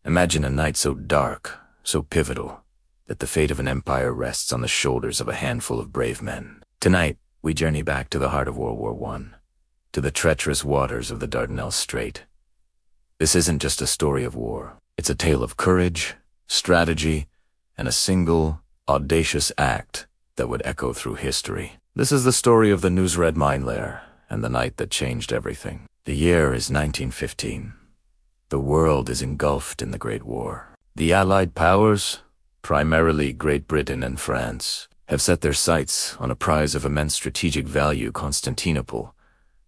Imagine a night so dark, so pivotal, that the fate of an empire rests on the shoulders of a handful of brave men. Tonight, we journey back to the heart of World War I, to the treacherous waters of the Dardanelles Strait. This isn't just a story of war. It's a tale of courage, strategy, and a single, audacious act that would echo through history. This is the story of the Nusret Minelayer and the night that changed everything. The year is 1915. The world is engulfed in the Great War. The Allied powers, primarily Great Britain and France, have set their sights on a prize of immense strategic value, Constantinople,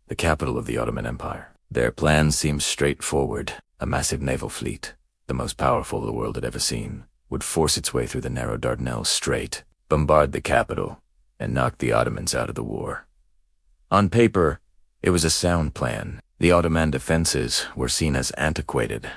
the capital of the Ottoman Empire. Their plan seems straightforward. A massive naval fleet, the most powerful the world had ever seen, would force its way through the narrow Dardanelles Strait, bombard the capital, and knock the Ottomans out of the war. On paper, it was a sound plan. The Ottoman defenses were seen as antiquated,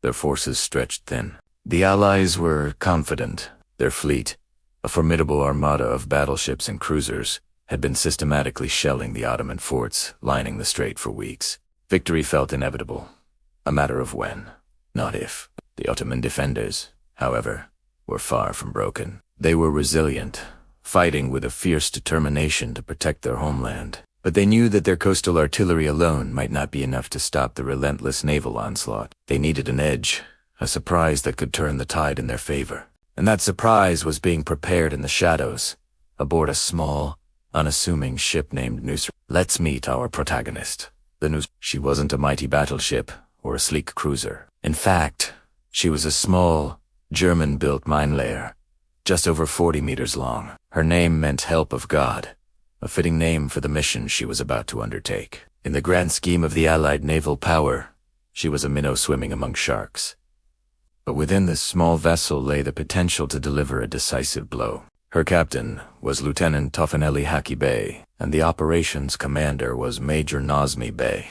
their forces stretched thin. The Allies were confident. Their fleet, a formidable armada of battleships and cruisers, had been systematically shelling the Ottoman forts lining the strait for weeks. Victory felt inevitable, a matter of when, not if. The Ottoman defenders, however, were far from broken. They were resilient, fighting with a fierce determination to protect their homeland. But they knew that their coastal artillery alone might not be enough to stop the relentless naval onslaught. They needed an edge, a surprise that could turn the tide in their favor. And that surprise was being prepared in the shadows, aboard a small, unassuming ship named Nusret. Let's meet our protagonist. The Nusret. She wasn't a mighty battleship or a sleek cruiser. In fact, she was a small, German-built minelayer, just over 40 meters long. Her name meant Help of God, a fitting name for the mission she was about to undertake. In the grand scheme of the Allied naval power, she was a minnow swimming among sharks. But within this small vessel lay the potential to deliver a decisive blow. Her captain was Lieutenant Dardanelles Bay, and the operations commander was Major Nusret Bay.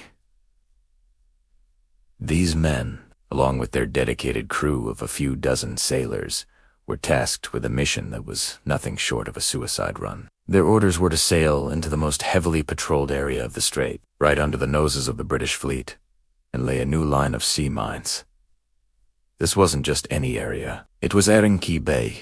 These men, along with their dedicated crew of a few dozen sailors, were tasked with a mission that was nothing short of a suicide run. Their orders were to sail into the most heavily patrolled area of the strait, right under the noses of the British fleet, and lay a new line of sea mines. This wasn't just any area. It was Erenköy Bay,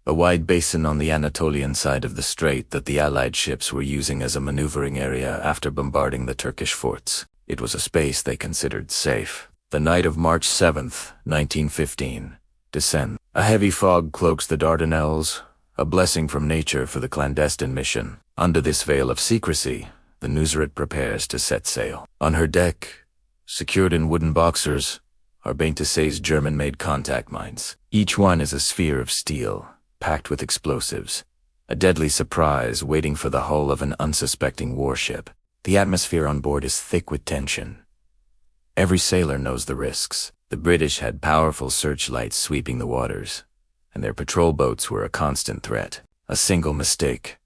a wide basin on the Anatolian side of the strait that the Allied ships were using as a maneuvering area after bombarding the Turkish forts. It was a space they considered safe. The night of March 7th, 1915, descends. A heavy fog cloaks the Dardanelles, a blessing from nature for the clandestine mission. Under this veil of secrecy, the Nusret prepares to set sail. On her deck, secured in wooden boxers, are Beintese's German-made contact mines. Each one is a sphere of steel, packed with explosives, a deadly surprise waiting for the hull of an unsuspecting warship. The atmosphere on board is thick with tension. Every sailor knows the risks. The British had powerful searchlights sweeping the waters, and their patrol boats were a constant threat. A single mistake,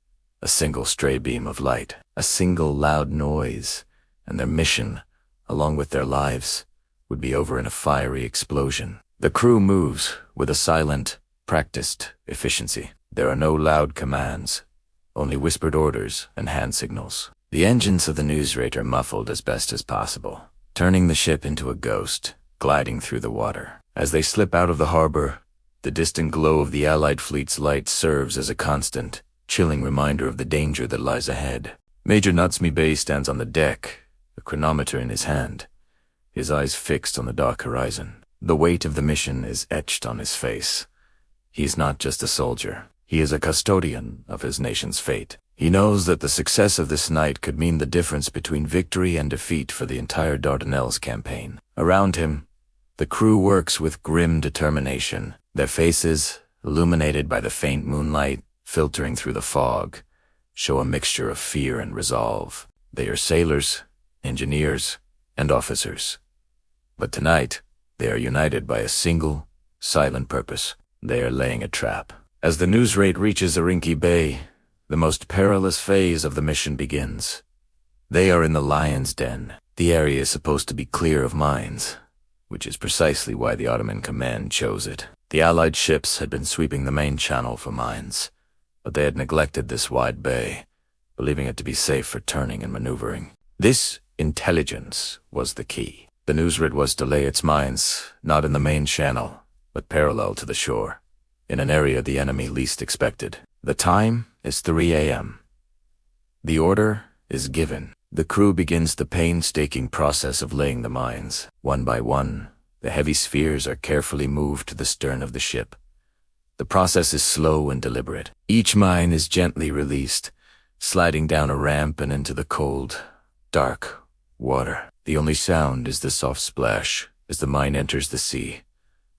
a single stray beam of light, a single loud noise, and their mission, along with their lives, would be over in a fiery explosion. The crew moves with a silent, practiced efficiency. There are no loud commands, only whispered orders and hand signals. The engines of the Nusret are muffled as best as possible, turning the ship into a ghost, gliding through the water. As they slip out of the harbor, the distant glow of the Allied fleet's light serves as a constant, chilling reminder of the danger that lies ahead. Major Nusret Bay stands on the deck, a chronometer in his hand, his eyes fixed on the dark horizon. The weight of the mission is etched on his face. He is not just a soldier. He is a custodian of his nation's fate. He knows that the success of this night could mean the difference between victory and defeat for the entire Dardanelles campaign. Around him, the crew works with grim determination, their faces, illuminated by the faint moonlight filtering through the fog, show a mixture of fear and resolve. They are sailors, engineers, and officers. But tonight, they are united by a single, silent purpose. They are laying a trap. As the Nusret reaches Erenköy Bay, the most perilous phase of the mission begins. They are in the lion's den. The area is supposed to be clear of mines, which is precisely why the Ottoman command chose it. The Allied ships had been sweeping the main channel for mines, but they had neglected this wide bay, believing it to be safe for turning and maneuvering. This intelligence was the key. The Nusret was to lay its mines not in the main channel, but parallel to the shore, in an area the enemy least expected. The time is 3 a.m. The order is given. The crew begins the painstaking process of laying the mines. One by one, the heavy spheres are carefully moved to the stern of the ship. The process is slow and deliberate. Each mine is gently released, sliding down a ramp and into the cold, dark water. The only sound is the soft splash as the mine enters the sea,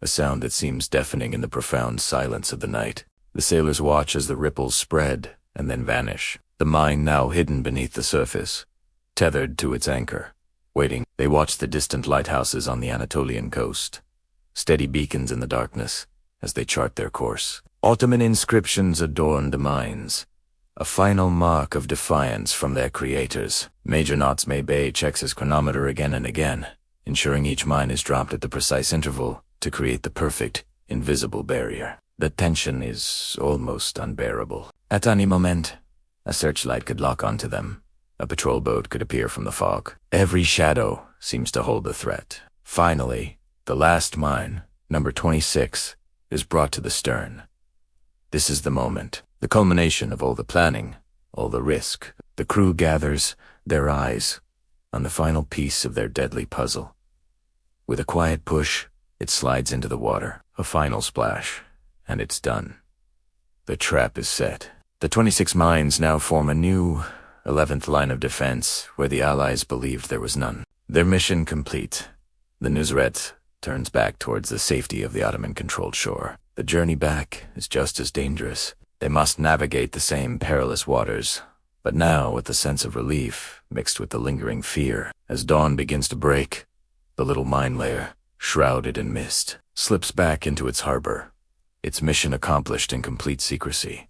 a sound that seems deafening in the profound silence of the night. The sailors watch as the ripples spread and then vanish. The mine now hidden beneath the surface, tethered to its anchor. Waiting, they watch the distant lighthouses on the Anatolian coast, steady beacons in the darkness as they chart their course. Ottoman inscriptions adorn the mines, a final mark of defiance from their creators. Major Nusret Bay checks his chronometer again and again, ensuring each mine is dropped at the precise interval to create the perfect, invisible barrier. The tension is almost unbearable. At any moment, a searchlight could lock onto them. A patrol boat could appear from the fog. Every shadow seems to hold a threat. Finally, the last mine, number 26, is brought to the stern. This is the moment, the culmination of all the planning, all the risk. The crew gathers, their eyes on the final piece of their deadly puzzle. With a quiet push, it slides into the water. A final splash, and it's done. The trap is set. The 26 mines now form a new 11th line of defense where the Allies believed there was none. Their mission complete, the Nusret turns back towards the safety of the Ottoman-controlled shore. The journey back is just as dangerous. They must navigate the same perilous waters, but now with a sense of relief mixed with the lingering fear. As dawn begins to break, the little mine layer, shrouded in mist, slips back into its harbor, its mission accomplished in complete secrecy.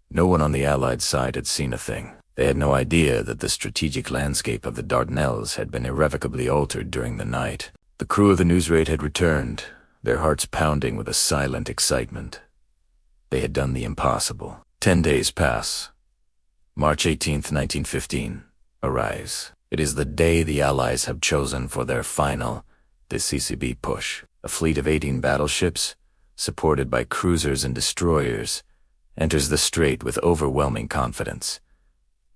No one on the Allied side had seen a thing. They had no idea that the strategic landscape of the Dardanelles had been irrevocably altered during the night. The crew of the Nusret had returned, their hearts pounding with a silent excitement. They had done the impossible. 10 days pass. March 18th, 1915, arrives. It is the day the Allies have chosen for their final, decisive push. A fleet of 18 battleships, supported by cruisers and destroyers, enters the strait with overwhelming confidence.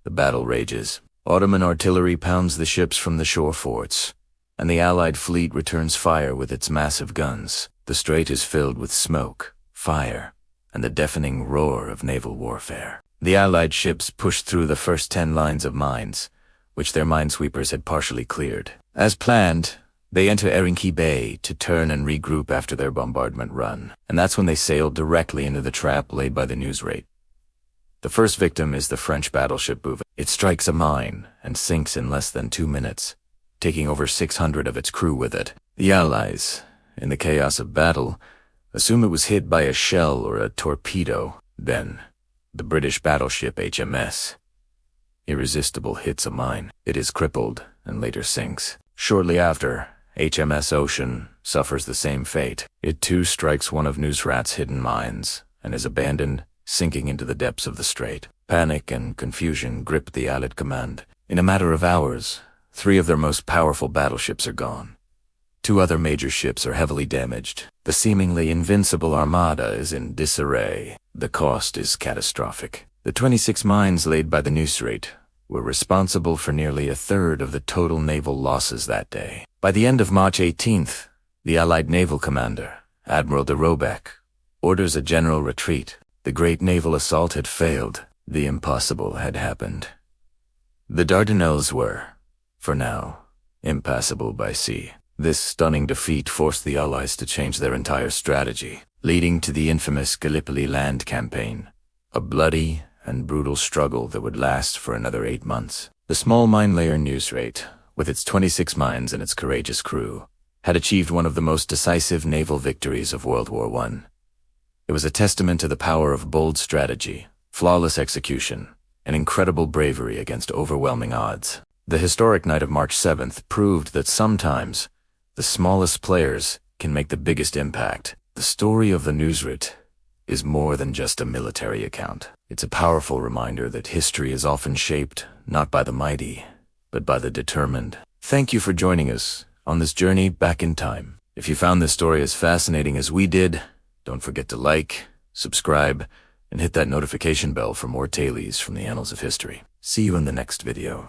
The battle rages. Ottoman artillery pounds the ships from the shore forts, and the Allied fleet returns fire with its massive guns. The strait is filled with smoke, fire, and the deafening roar of naval warfare. The Allied ships push through the first 10 lines of mines, which their minesweepers had partially cleared. As planned, they enter Erenköy Bay to turn and regroup after their bombardment run, and that's when they sailed directly into the trap laid by the Nusret. The first victim is the French battleship Bouvet. It strikes a mine and sinks in less than 2 minutes, taking over 600 of its crew with it. The Allies, in the chaos of battle, assume it was hit by a shell or a torpedo. Then, the British battleship HMS Irresistible hits a mine. It is crippled and later sinks. Shortly after, HMS Ocean suffers the same fate. It too strikes one of Nusret's hidden mines and is abandoned, sinking into the depths of the strait. Panic and confusion grip the Allied command. In a matter of hours, 3 of their most powerful battleships are gone. 2 other major ships are heavily damaged. The seemingly invincible armada is in disarray. The cost is catastrophic. The 26 mines laid by the Nusret were responsible for nearly a third of the total naval losses that day. By the end of March 18th, the Allied naval commander, Admiral de Robeck, orders a general retreat. The great naval assault had failed. The impossible had happened. The Dardanelles were, for now, impassable by sea. This stunning defeat forced the Allies to change their entire strategy, leading to the infamous Gallipoli land campaign, a bloody and brutal struggle that would last for another 8 months. The small mine layer Nusret, with its 26 mines and its courageous crew, had achieved one of the most decisive naval victories of World War I. It was a testament to the power of bold strategy, flawless execution, and incredible bravery against overwhelming odds. The historic night of March 7th proved that sometimes the smallest players can make the biggest impact. The story of the Nusret is more than just a military account. It's a powerful reminder that history is often shaped not by the mighty, but by the determined. Thank you for joining us on this journey back in time. If you found this story as fascinating as we did, don't forget to like, subscribe, and hit that notification bell for more tailies from the annals of history. See you in the next video.